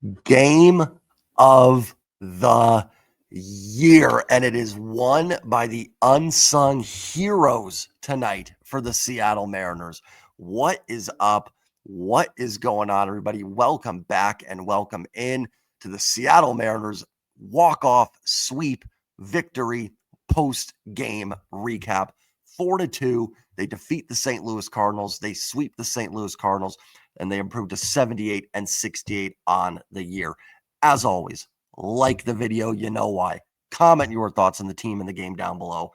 Game of the year, and it is won by the unsung heroes tonight for the Seattle Mariners. What is up? What is going on, everybody? Welcome back and welcome in to the Seattle Mariners walk-off sweep victory post-game recap. 4-2, they defeat the St. Louis Cardinals. They sweep the St. Louis Cardinals, and they improved to 78 and 68 on the year. As always, like the video, you know why. Comment your thoughts on the team and the game down below.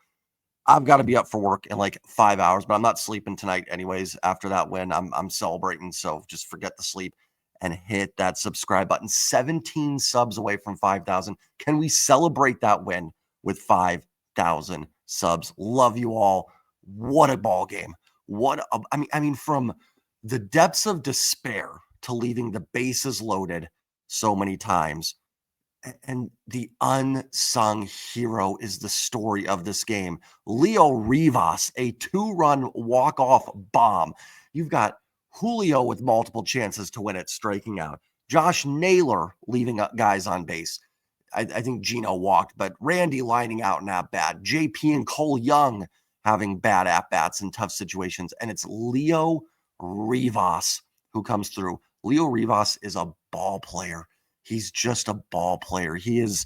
I've got to be up for work in like 5 hours, but I'm not sleeping tonight anyways. After that win, I'm celebrating, so just forget the sleep and hit that subscribe button. 17 subs away from 5,000. Can we celebrate that win with 5,000 subs? Love you all. What a ball game. I mean, from the depths of despair to leaving the bases loaded so many times. And the unsung hero is the story of this game. Leo Rivas, a 2-run walk-off bomb. You've got Julio with multiple chances to win it, striking out. Josh Naylor leaving guys on base. I think Gino walked, but Randy lining out not bad. JP and Cole Young having bad at-bats in tough situations. And it's Leo Rivas who comes through. Leo Rivas is a ball player. He's just a ball player. He is,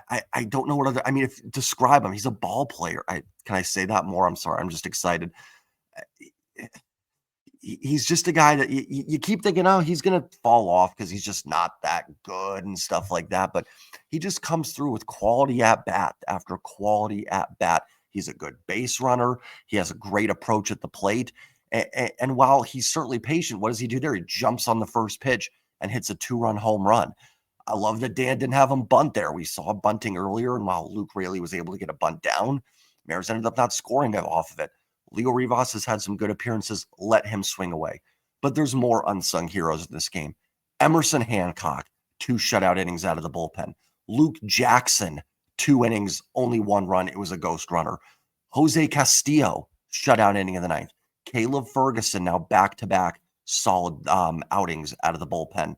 I don't know what other, I mean, if describe him, he's a ball player. Can I say that more? I'm sorry. I'm just excited. He's just a guy that you keep thinking, oh, he's going to fall off because he's just not that good and stuff like that. But he just comes through with quality at bat after quality at bat. He's a good base runner. He has a great approach at the plate. And while he's certainly patient, what does he do there? He jumps on the first pitch and hits a 2-run home run. I love that Dan didn't have him bunt there. We saw bunting earlier, and while Luke Raley was able to get a bunt down, Mariners ended up not scoring off of it. Leo Rivas has had some good appearances. Let him swing away. But there's more unsung heroes in this game. Emerson Hancock, 2 shutout innings out of the bullpen. Luke Jackson, 2 innings, only 1 run. It was a ghost runner. Jose Castillo, shutout inning in the 9th. Caleb Ferguson, now back-to-back solid outings out of the bullpen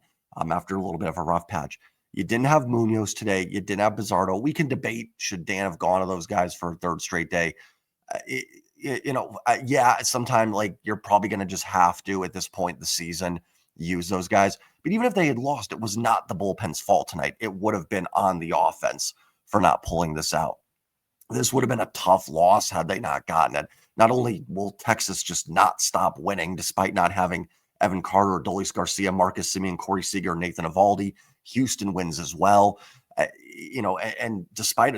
after a little bit of a rough patch. You didn't have Munoz today. You didn't have Bizardo. We can debate, should Dan have gone to those guys for a 3rd straight day? Yeah, sometime like you're probably going to just have to, at this point in the season, use those guys. But even if they had lost, it was not the bullpen's fault tonight. It would have been on the offense for not pulling this out. This would have been a tough loss had they not gotten it. Not only will Texas just not stop winning, despite not having Evan Carter, Adolis Garcia, Marcus Semien, Corey Seager, Nathan Eovaldi, Houston wins as well. And despite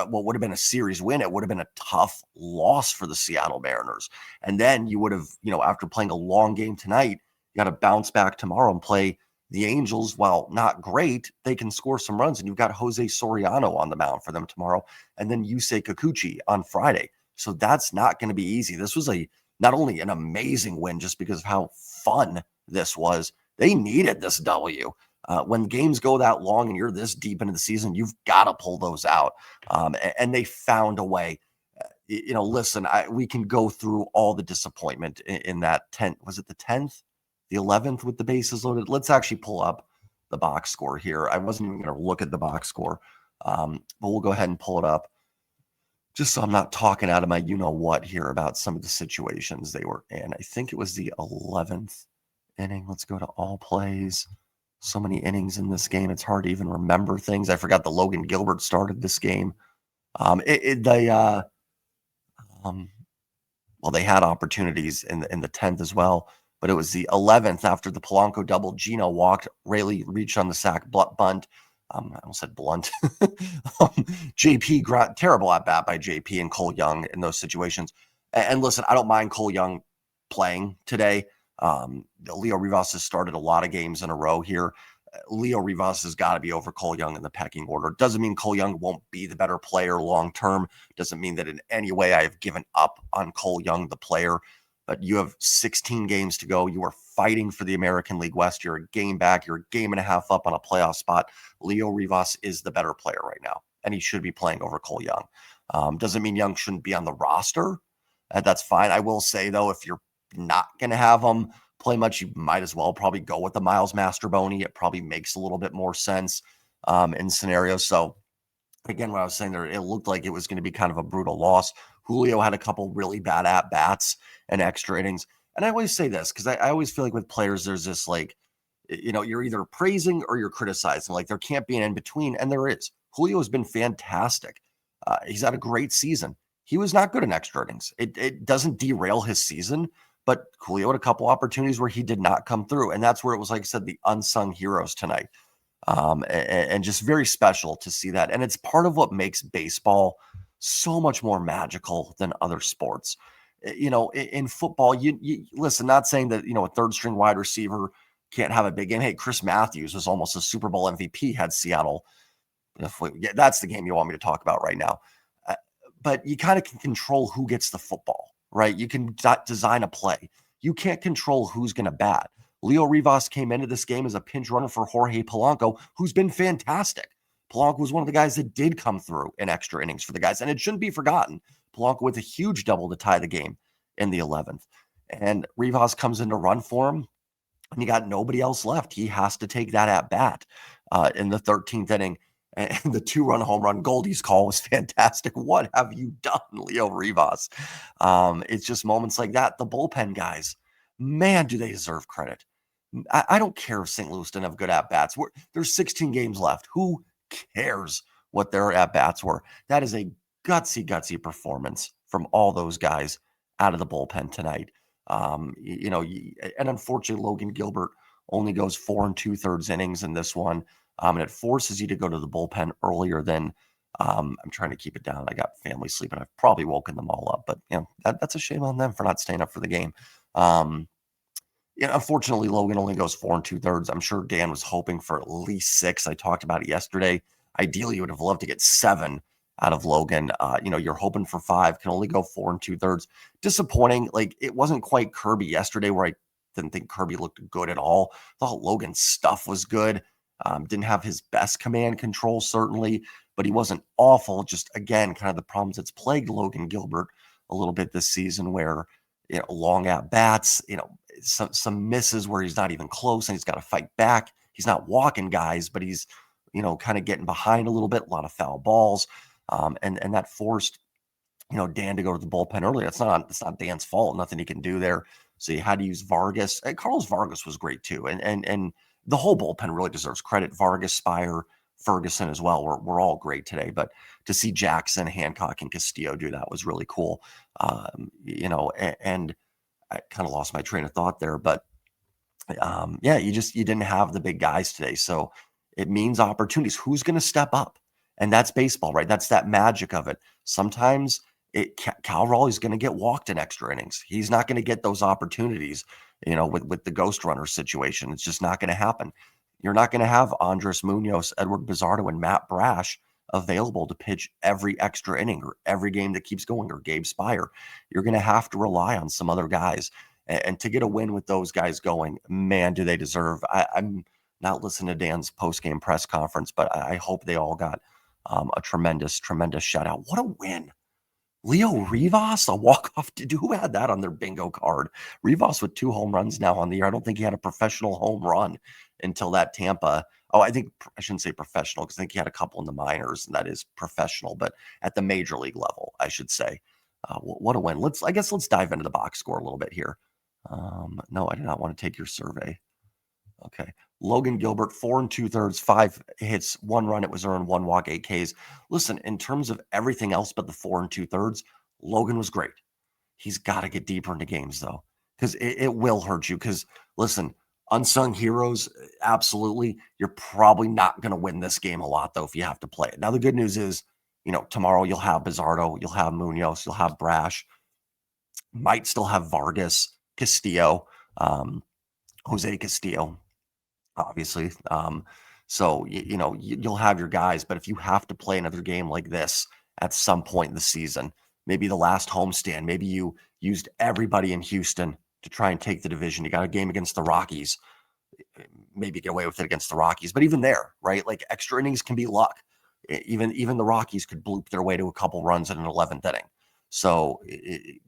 what would have been a series win, it would have been a tough loss for the Seattle Mariners. And then you would have, after playing a long game tonight, you got to bounce back tomorrow and play the Angels. While not great, they can score some runs. And you've got Jose Soriano on the mound for them tomorrow. And then Yusei Kikuchi on Friday. So that's not going to be easy. This was not only an amazing win just because of how fun this was, they needed this W. When games go that long and you're this deep into the season, you've got to pull those out. And they found a way. Listen, we can go through all the disappointment in that 10th. Was it the 10th? The 11th with the bases loaded? Let's actually pull up the box score here. I wasn't even going to look at the box score, but we'll go ahead and pull it up. Just so I'm not talking out of my you-know-what here about some of the situations they were in. I think it was the 11th inning. Let's go to all plays. So many innings in this game, it's hard to even remember things. I forgot that Logan Gilbert started this game. They had opportunities in the 10th as well, but it was the 11th after the Polanco double. Gino walked. Raley reached on the sack bunt. I almost said blunt. JP, terrible at bat by JP and Cole Young in those situations. And listen, I don't mind Cole Young playing today. Leo Rivas has started a lot of games in a row here. Leo Rivas has got to be over Cole Young in the pecking order. Doesn't mean Cole Young won't be the better player long term. Doesn't mean that in any way I have given up on Cole Young, the player. But you have 16 games to go. You are fighting for the American League West. You're a game back. You're a game and a half up on a playoff spot. Leo Rivas is the better player right now, and he should be playing over Cole Young. Doesn't mean Young shouldn't be on the roster. That's fine. I will say, though, if you're not going to have him, play much, you might as well probably go with the Miles Mastrobuoni. It probably makes a little bit more sense in scenarios. So again, what I was saying there, it looked like it was going to be kind of a brutal loss. Julio had a couple really bad at bats and extra innings. And I always say this because I always feel like with players, there's this like, you're either praising or you're criticizing. Like there can't be an in between. And there is. Julio has been fantastic. He's had a great season. He was not good in extra innings. It doesn't derail his season, but Julio had a couple opportunities where he did not come through. And that's where it was, like I said, the unsung heroes tonight. And just very special to see that. And it's part of what makes baseball so much more magical than other sports. In football, you listen, not saying that, a third string wide receiver can't have a big game. Hey, Chris Matthews was almost a Super Bowl MVP, had Seattle. That's the game you want me to talk about right now. But you kind of can control who gets the football, right? You can design a play. You can't control who's going to bat. Leo Rivas came into this game as a pinch runner for Jorge Polanco, who's been fantastic. Polanco was one of the guys that did come through in extra innings for the guys, and it shouldn't be forgotten. Polanco with a huge double to tie the game in the 11th. And Rivas comes in to run for him, and you got nobody else left. He has to take that at bat in the 13th inning. And the 2-run home run, Goldie's call was fantastic. What have you done, Leo Rivas? It's just moments like that. The bullpen guys, man, do they deserve credit. I don't care if St. Louis didn't have good at-bats. There's 16 games left. Who cares what their at-bats were? That is a gutsy performance from all those guys out of the bullpen tonight. And unfortunately, Logan Gilbert only goes 4 2/3 innings in this one. And it forces you to go to the bullpen earlier than I'm trying to keep it down. I got family sleeping. I've probably woken them all up, but that's a shame on them for not staying up for the game. Unfortunately, Logan only goes 4 2/3. I'm sure Dan was hoping for at least 6. I talked about it yesterday. Ideally, you would have loved to get 7 out of Logan. You're hoping for 5, can only go 4 2/3. Disappointing. Like it wasn't quite Kirby yesterday where I didn't think Kirby looked good at all. Thought Logan's stuff was good. Didn't have his best command control, certainly, but he wasn't awful. Just, again, kind of the problems that's plagued Logan Gilbert a little bit this season where, long at bats, some misses where he's not even close and he's got to fight back. He's not walking guys, but he's, kind of getting behind a little bit, a lot of foul balls. And that forced, Dan to go to the bullpen early. It's not Dan's fault. Nothing he can do there. So you had to use Vargas. And Carlos Vargas was great too. And the whole bullpen really deserves credit. Vargas, Spire, Ferguson as well. We're all great today. But to see Jackson, Hancock, and Castillo do that was really cool. And I kind of lost my train of thought there. But you didn't have the big guys today. So it means opportunities. Who's going to step up? And that's baseball, right? That's that magic of it. Sometimes Cal Raleigh's going to get walked in extra innings. He's not going to get those opportunities, with the ghost runner situation. It's just not going to happen. You're not going to have Andres Munoz, Edward Bizardo, and Matt Brash available to pitch every extra inning or every game that keeps going, or Gabe Spire. You're going to have to rely on some other guys. And to get a win with those guys going, man, do they deserve. I'm not listening to Dan's post-game press conference, but I hope they all got a tremendous shutout. What a win. Leo Rivas, a walk-off. Who had that on their bingo card? Rivas with 2 home runs now on the year. I don't think he had a professional home run until that Tampa. Oh, I shouldn't say professional because I think he had a couple in the minors, and that is professional, but at the major league level, I should say. What a win. Let's dive into the box score a little bit here. No, I do not want to take your survey. Okay. Logan Gilbert, 4 2/3, 5 hits, 1 run. It was earned, 1 walk, 8 Ks. Listen, in terms of everything else but the 4 2/3, Logan was great. He's got to get deeper into games, though, because it will hurt you. Because, listen, unsung heroes, absolutely. You're probably not going to win this game a lot, though, if you have to play it. Now, the good news is, tomorrow you'll have Bizardo, you'll have Munoz, you'll have Brash, might still have Vargas, Castillo, Jose Castillo, obviously. So, you'll have your guys, but if you have to play another game like this at some point in the season, maybe the last homestand, maybe you used everybody in Houston to try and take the division. You got a game against the Rockies, maybe get away with it against the Rockies, but even there, right? Like extra innings can be luck. Even the Rockies could bloop their way to a couple runs in an 11th inning. So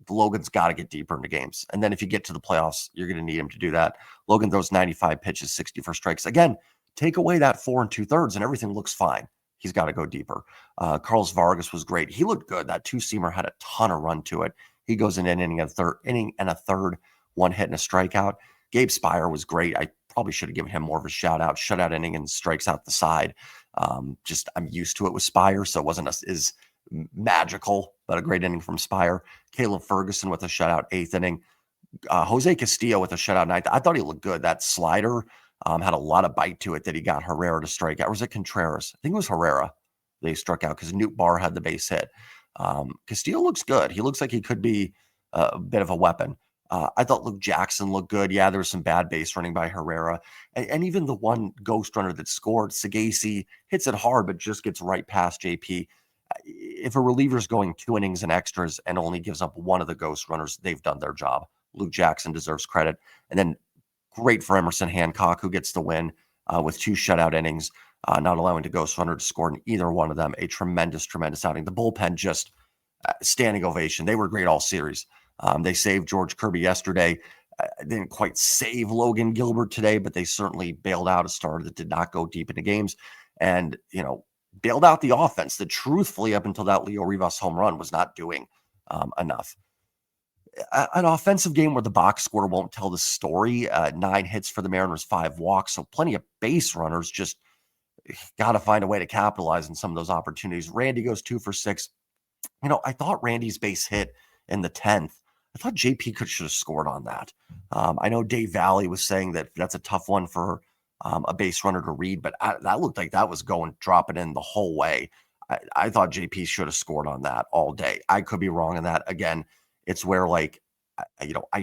Logan's got to get deeper into games. And then if you get to the playoffs, you're going to need him to do that. Logan throws 95 pitches, 64 strikes. Again, take away that 4 2/3 and everything looks fine. He's got to go deeper. Carlos Vargas was great. He looked good. That two-seamer had a ton of run to it. He goes in an inning and a third, 1 hit and a strikeout. Gabe Spire was great. I probably should have given him more of a shout out. Shutout inning and strikes out the side. I'm used to it with Spire, so it wasn't as magical, but a great inning from Spire. Caleb Ferguson with a shutout 8th inning. Jose Castillo with a shutout 9th. I thought he looked good. That slider had a lot of bite to it that he got Herrera to strike out. Or was it Contreras? I think it was Herrera they struck out because Newt Barr had the base hit. Castillo looks good. He looks like he could be a bit of a weapon. I thought Luke Jackson looked good. Yeah, there was some bad base running by Herrera. And even the one ghost runner that scored, Sagasi, hits it hard, but just gets right past JP. If a reliever's going 2 innings and extras and only gives up one of the ghost runners, they've done their job. Luke Jackson deserves credit. And then great for Emerson Hancock, who gets the win with 2 shutout innings, not allowing the ghost runner to score in either one of them. A tremendous, tremendous outing. The bullpen just standing ovation. They were great all series. They saved George Kirby yesterday. Didn't quite save Logan Gilbert today, but they certainly bailed out a starter that did not go deep into games. And, bailed out the offense that truthfully, up until that Leo Rivas home run, was not doing enough. An offensive game where the box score won't tell the story. 9 hits for the Mariners, 5 walks. So plenty of base runners. Just got to find a way to capitalize on some of those opportunities. Randy goes 2 for 6. I thought Randy's base hit in the 10th. I thought JP should have scored on that. I know Dave Valley was saying that that's a tough one for a base runner to read, but that looked like that was dropping in the whole way. I thought JP should have scored on that all day. I could be wrong on that. Again, it's where I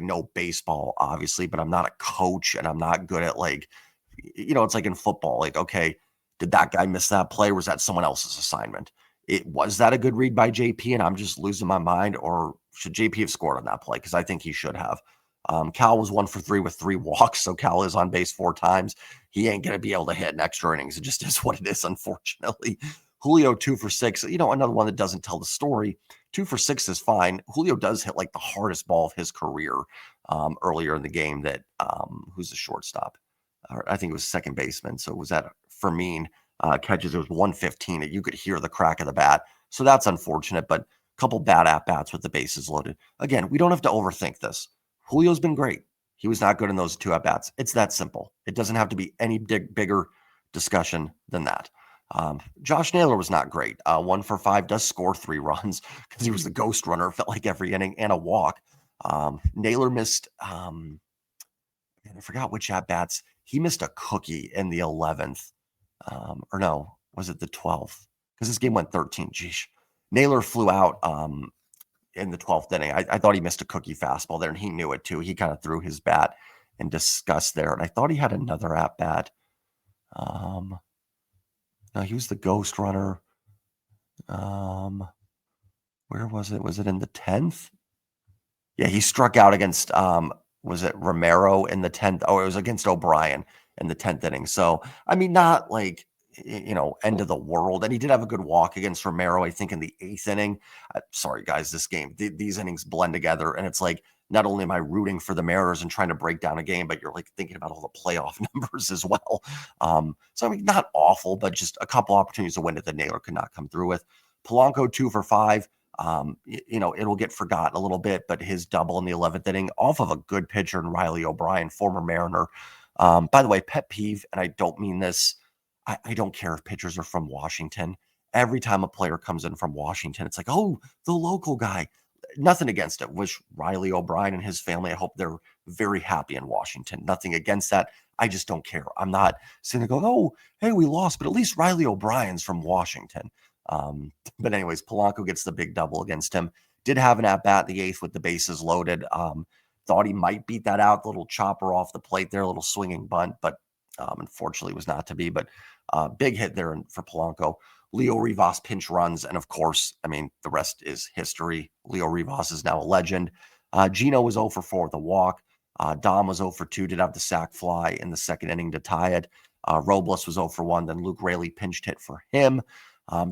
know baseball obviously, but I'm not a coach and I'm not good at it's like in football. Okay, did that guy miss that play? Or was that someone else's assignment? Was that a good read by JP and I'm just losing my mind, or should JP have scored on that play? Because I think he should have. Cal was 1 for 3 with 3 walks, so Cal is on base 4 times. He ain't going to be able to hit in extra innings. It just is what it is, unfortunately. Julio 2 for 6. Another one that doesn't tell the story. 2 for 6 is fine. Julio does hit the hardest ball of his career earlier in the game. That who's the shortstop? I think it was second baseman. So was that Fermin? Catches, it was 115. You could hear the crack of the bat. So that's unfortunate, but a couple bad at-bats with the bases loaded. Again, we don't have to overthink this. Julio's been great. He was not good in those 2 at-bats. It's that simple. It doesn't have to be any bigger discussion than that. Josh Naylor was not great. 1 for 5, does score 3 runs because he was the ghost runner, felt like every inning, and a walk. Naylor missed, I forgot which at-bats. He missed a cookie in the 11th. Or no, was it the 12th? Because this game went 13. Geesh. Naylor flew out in the 12th inning. I thought he missed a cookie fastball there, and he knew it too. He kind of threw his bat in disgust there. And I thought he had another at-bat. No, he was the ghost runner. Where was it? Was it in the 10th? Yeah, he struck out against, was it Romero in the 10th? Oh, it was against O'Brien in the 10th inning. So, not end of the world. And he did have a good walk against Romero, I think, in the 8th inning. Sorry, guys, this game, these innings blend together. And it's not only am I rooting for the Mariners and trying to break down a game, but you're thinking about all the playoff numbers as well. So, not awful, but just a couple opportunities to win that the Naylor could not come through with. Polanco 2 for 5. It'll get forgotten a little bit, but his double in the 11th inning off of a good pitcher in Riley O'Brien, former Mariner. By the way, pet peeve, and I don't mean this, I don't care if pitchers are from Washington. Every time a player comes in from Washington, it's oh, the local guy. Nothing against it. Wish Riley O'Brien and his family, I hope they're very happy in Washington. Nothing against that. I just don't care. I'm not sitting there going, oh, hey, we lost, but at least Riley O'Brien's from Washington. But anyways, Polanco gets the big double against him. Did have an at-bat in the 8th with the bases loaded. Thought he might beat that out. The little chopper off the plate there, a little swinging bunt, but unfortunately was not to be. But big hit there for Polanco. Leo Rivas pinch runs. And of course, the rest is history. Leo Rivas is now a legend. Gino was 0 for 4 with a walk. Dom was 0 for 2, did have the sac fly in the 2nd inning to tie it. Robles was 0 for 1. Then Luke Raley pinched hit for him.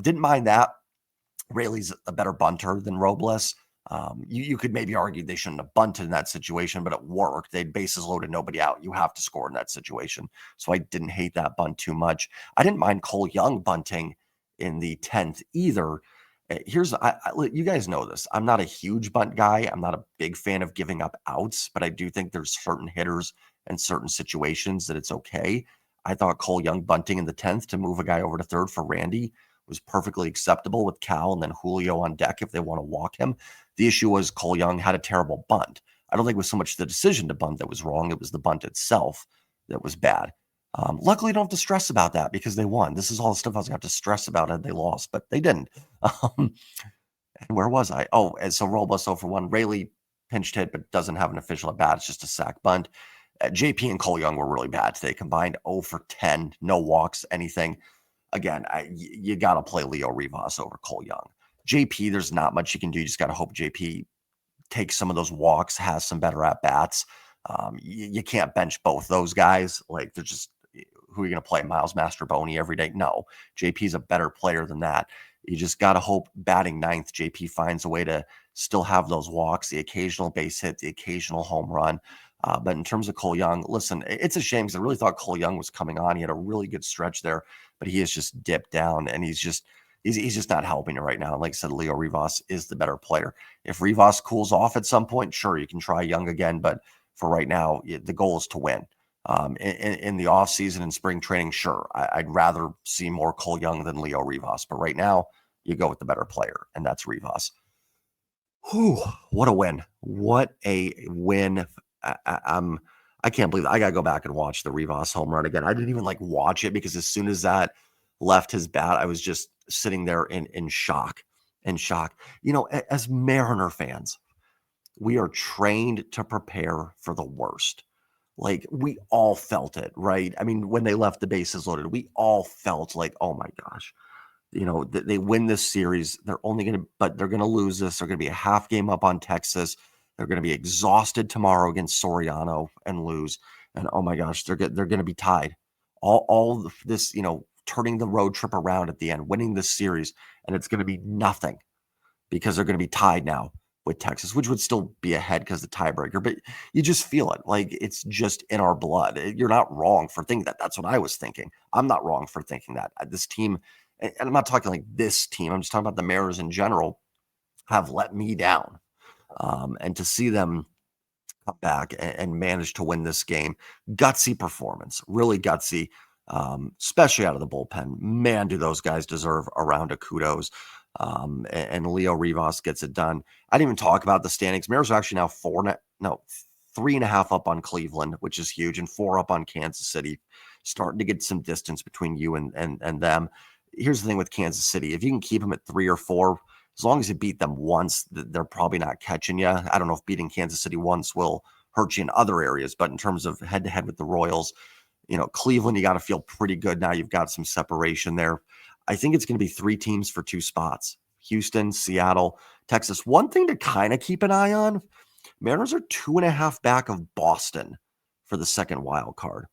Didn't mind that. Raley's a better bunter than Robles. You could maybe argue they shouldn't have bunted in that situation, but it worked. They'd bases loaded, nobody out. You have to score in that situation. So I didn't hate that bunt too much. I didn't mind Cole Young bunting in the 10th either. You guys know this. I'm not a huge bunt guy. I'm not a big fan of giving up outs, but I do think there's certain hitters and certain situations that it's okay. I thought Cole Young bunting in the 10th to move a guy over to third for Randy was perfectly acceptable with Cal and then Julio on deck if they want to walk him. The issue was Cole Young had a terrible bunt. I don't think it was so much the decision to bunt that was wrong. It was the bunt itself that was bad. Luckily, don't have to stress about that because they won. This is all the stuff I was going to have to stress about had they lost, but they didn't. And where was I? Oh, and so Robles 0 for 1. Rayleigh pinched hit, but doesn't have an official at bat. It's just a sack bunt. JP and Cole Young were really bad today combined. 0 for 10, no walks, anything. Again, you got to play Leo Rivas over Cole Young. JP, there's not much you can do. You just got to hope JP takes some of those walks, has some better at bats. You can't bench both those guys. Like they're just, who are you going to play? Miles Mastroboni every day? No, JP's a better player than that. You just got to hope batting ninth, JP finds a way to still have those walks, the occasional base hit, the occasional home run. But in terms of Cole Young, listen, it's a shame because I really thought Cole Young was coming on. He had a really good stretch there, but he has just dipped down and he's just not helping it right now. And like I said, Leo Rivas is the better player. If Rivas cools off at some point, sure, you can try Young again. But for right now, the goal is to win. In the offseason and spring training, sure, I'd rather see more Cole Young than Leo Rivas. But right now, you go with the better player, and that's Rivas. Whew, what a win. What a win. I can't believe I got to go back and watch the Rivas home run again. I didn't even watch it because as soon as that left his bat, I was just sitting there in shock. As Mariner fans, we are trained to prepare for the worst. Like we all felt it, right? I mean, when they left the bases loaded, we all felt like, oh my gosh, they win this series. But they're going to lose this. They're going to be a half game up on Texas. They're going to be exhausted tomorrow against Soriano and lose. And oh my gosh, they're going to be tied. All this, turning the road trip around at the end, winning this series, and it's going to be nothing because they're going to be tied now with Texas, which would still be ahead because the tiebreaker. But you just feel it, like it's just in our blood. You're not wrong for thinking that. That's what I was thinking. I'm not wrong for thinking that. This team, and I'm not talking like this team, I'm just talking about the Mariners in general, have let me down. And to see them come back and manage to win this game, gutsy performance, really gutsy, especially out of the bullpen. Man, do those guys deserve a round of kudos. And Leo Rivas gets it done. I didn't even talk about the standings. Mariners are actually now 3.5 up on Cleveland, which is huge, and 4 up on Kansas City, starting to get some distance between you and them. Here's the thing with Kansas City. If you can keep them at 3 or 4, as long as you beat them once, they're probably not catching you. I don't know if beating Kansas City once will hurt you in other areas, but in terms of head-to-head with the Royals, Cleveland, you got to feel pretty good now. You've got some separation there. I think it's going to be 3 teams for 2 spots. Houston, Seattle, Texas. One thing to kind of keep an eye on, Mariners are 2.5 back of Boston for the second wild card.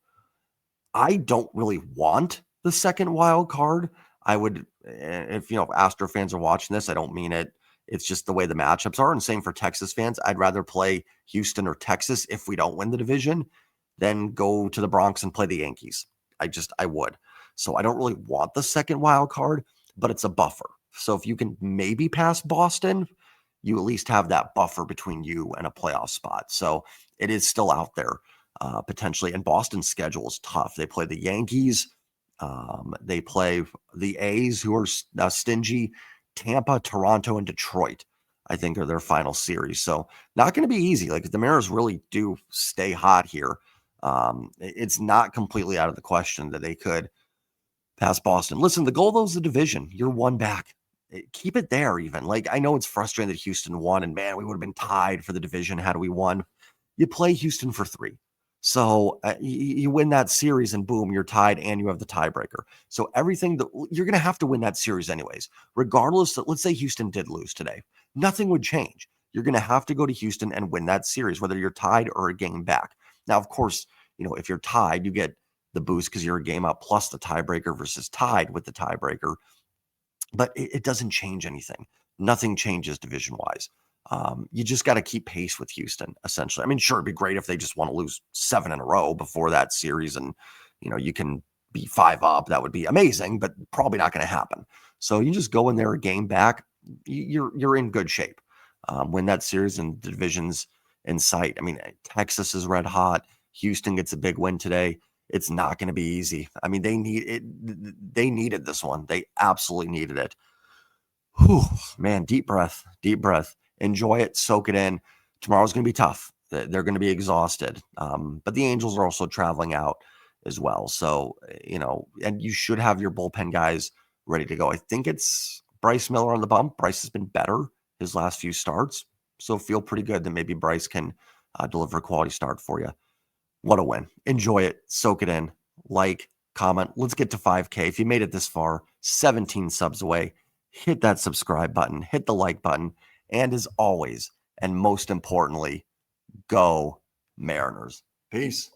I don't really want the second wild card. I would, if Astro fans are watching this, I don't mean it. It's just the way the matchups are. And same for Texas fans. I'd rather play Houston or Texas if we don't win the division than go to the Bronx and play the Yankees. I would. So I don't really want the second wild card, but it's a buffer. So if you can maybe pass Boston, you at least have that buffer between you and a playoff spot. So it is still out there potentially. And Boston's schedule is tough. They play the Yankees. They play the A's, who are stingy. Tampa, Toronto, and Detroit, I think, are their final series. So not going to be easy. Like the Mariners really do stay hot here. It's not completely out of the question that they could pass Boston. Listen, the goal though is the division. You're 1 back. Keep it there even. Like I know it's frustrating that Houston won, and man, we would have been tied for the division had we won. You play Houston for 3. So you win that series and boom, you're tied and you have the tiebreaker. So everything that you're going to have to win that series anyways, regardless that let's say Houston did lose today, nothing would change. You're going to have to go to Houston and win that series, whether you're tied or a game back. Now, of course, if you're tied, you get the boost because you're a game up plus the tiebreaker versus tied with the tiebreaker. But it doesn't change anything. Nothing changes division wise. You just got to keep pace with Houston, essentially. I mean, sure, it'd be great if they just want to lose 7 in a row before that series and, you can be 5 up. That would be amazing, but probably not going to happen. So you just go in there a game back. You're in good shape. Win that series and the division's in sight. I mean, Texas is red hot. Houston gets a big win today. It's not going to be easy. I mean, they need it. They needed this one. They absolutely needed it. Whew, man, deep breath, deep breath. Enjoy it, soak it in. Tomorrow's going to be tough. They're going to be exhausted. But the Angels are also traveling out as well. So, and you should have your bullpen guys ready to go. I think it's Bryce Miller on the bump. Bryce has been better his last few starts. So feel pretty good that maybe Bryce can deliver a quality start for you. What a win. Enjoy it. Soak it in. Like, comment. Let's get to 5K. If you made it this far, 17 subs away, hit that subscribe button, hit the like button. And as always, and most importantly, go Mariners. Peace.